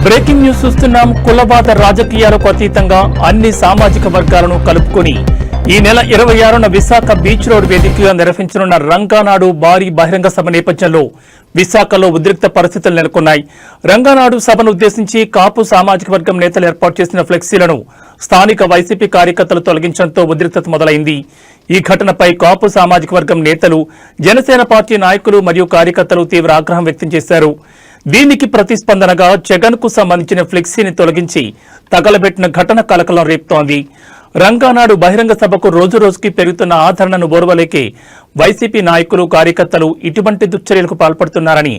Breaking news చూస్తున్నాం. కులవాద రాజకీయాలకు అతీతంగా అన్ని సామాజిక వర్గాలను కలుపుకొని ఈ నెల 26న విశాఖ బీచ్ రోడ్ వేదికగా నిర్వహించనున్న రంగానాడు భారీ బహిరంగ సభ నేపథ్యంలో విశాఖలో ఉద్రిక్త పరిస్థితులు నెలకొన్నాయి. రంగానాడు సభను ఉద్దేశించి కాపు సామాజిక వర్గం నేతలు ఏర్పాటు చేసిన ఫ్లెక్సీలను స్థానిక వైసీపీ కార్యకర్తలు తొలగించడంతో ఉద్రిక్తత మొదలైంది. ఈ ఘటనపై కాపు సామాజిక వర్గం నేతలు, జనసేన పార్టీ నాయకులు మరియు కార్యకర్తలు తీవ్ర ఆగ్రహం వ్యక్తం చేశారు. దీనికి ప్రతిస్పందనగా జగన్ కు సంబంధించిన ఫ్లెక్సీని తొలగించి తగలబెట్టిన ఘటన కలకలం రేపుతోంది. రంగానాడు బహిరంగ సభకు రోజురోజుకి పెరుగుతున్న ఆదరణను ఓర్వలేకే వైసీపీ నాయకులు, కార్యకర్తలు ఇటువంటి దుశ్చర్యలకు పాల్పడుతున్నారని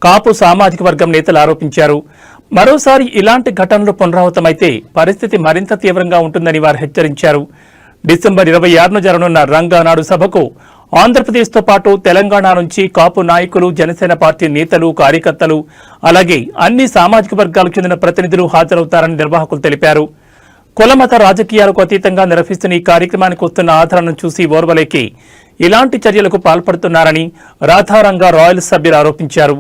కాపు సామాజిక వర్గం నేతలు ఆరోపించారు. మరోసారి ఇలాంటి ఘటనలు పునరావృతమైతే పరిస్థితి మరింత తీవ్రంగా ఉంటుందని వారు హెచ్చరించారు. డిసెంబర్ 26న జరగనున్న రంగానాడు సభకు ఆంధ్రప్రదేశ్తో పాటు తెలంగాణ నుంచి కాపు నాయకులు, జనసేన పార్టీ నేతలు, కార్యకర్తలు అలాగే అన్ని సామాజిక వర్గాలకు చెందిన ప్రతినిధులు హాజరవుతారని నిర్వాహకులు తెలిపారు. కులమత రాజకీయాలకు అతీతంగా నిర్వహిస్తున్న ఈ కార్యక్రమానికి వస్తున్న ఆదరణను చూసి ఓర్వలేకి ఇలాంటి చర్యలకు పాల్పడుతున్నారని రాధారంగా రాయల్స్ సభ్యులు ఆరోపించారు.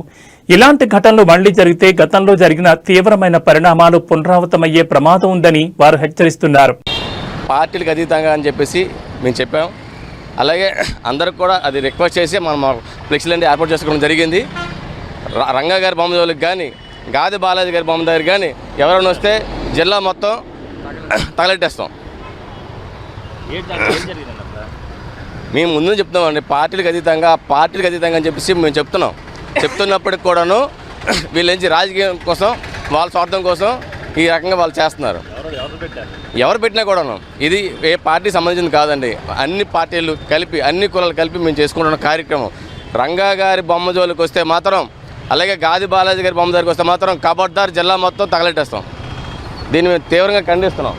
ఇలాంటి ఘటనలు మళ్లీ జరిగితే గతంలో జరిగిన తీవ్రమైన పరిణామాలు పునరావృతమయ్యే ప్రమాదం ఉందని వారు హెచ్చరిస్తున్నారు. పార్టీలకు అతీతంగా అని చెప్పేసి మేము చెప్పాం. అలాగే అందరికి కూడా అది రిక్వెస్ట్ చేసి మనం ఫ్లెక్సీలన్నీ ఏర్పాటు చేసుకోవడం జరిగింది. రంగా గారి బొమ్మ దగ్గరికి కానీ, గాది బాలాజీ గారి బొమ్మ దగ్గర కానీ ఎవరైనా వస్తే జిల్లా మొత్తం తగలెట్టేస్తాం. మేము ముందు చెప్తున్నామండి, పార్టీలకు అతీతంగా అని చెప్పేసి మేము చెప్తున్నప్పటికి కూడాను వీళ్ళేంచి రాజకీయం కోసం, వాళ్ళ స్వార్థం కోసం ఈ రకంగా వాళ్ళు చేస్తున్నారు. ఎవరు పెట్టినా కూడాను ఇది ఏ పార్టీ సంబంధించింది కాదండి. అన్ని పార్టీలు కలిపి, అన్ని కులాలు కలిపి మేము చేసుకుంటున్న కార్యక్రమం. రంగా గారి బొమ్మ జోలికి వస్తే మాత్రం, అలాగే గాది బాలాజీ గారి బొమ్మ దగ్గరికి వస్తే మాత్రం కబడ్దార్ జిల్లా మొత్తం తగలెట్టేస్తాం. దీన్ని మేము తీవ్రంగా ఖండిస్తున్నాం.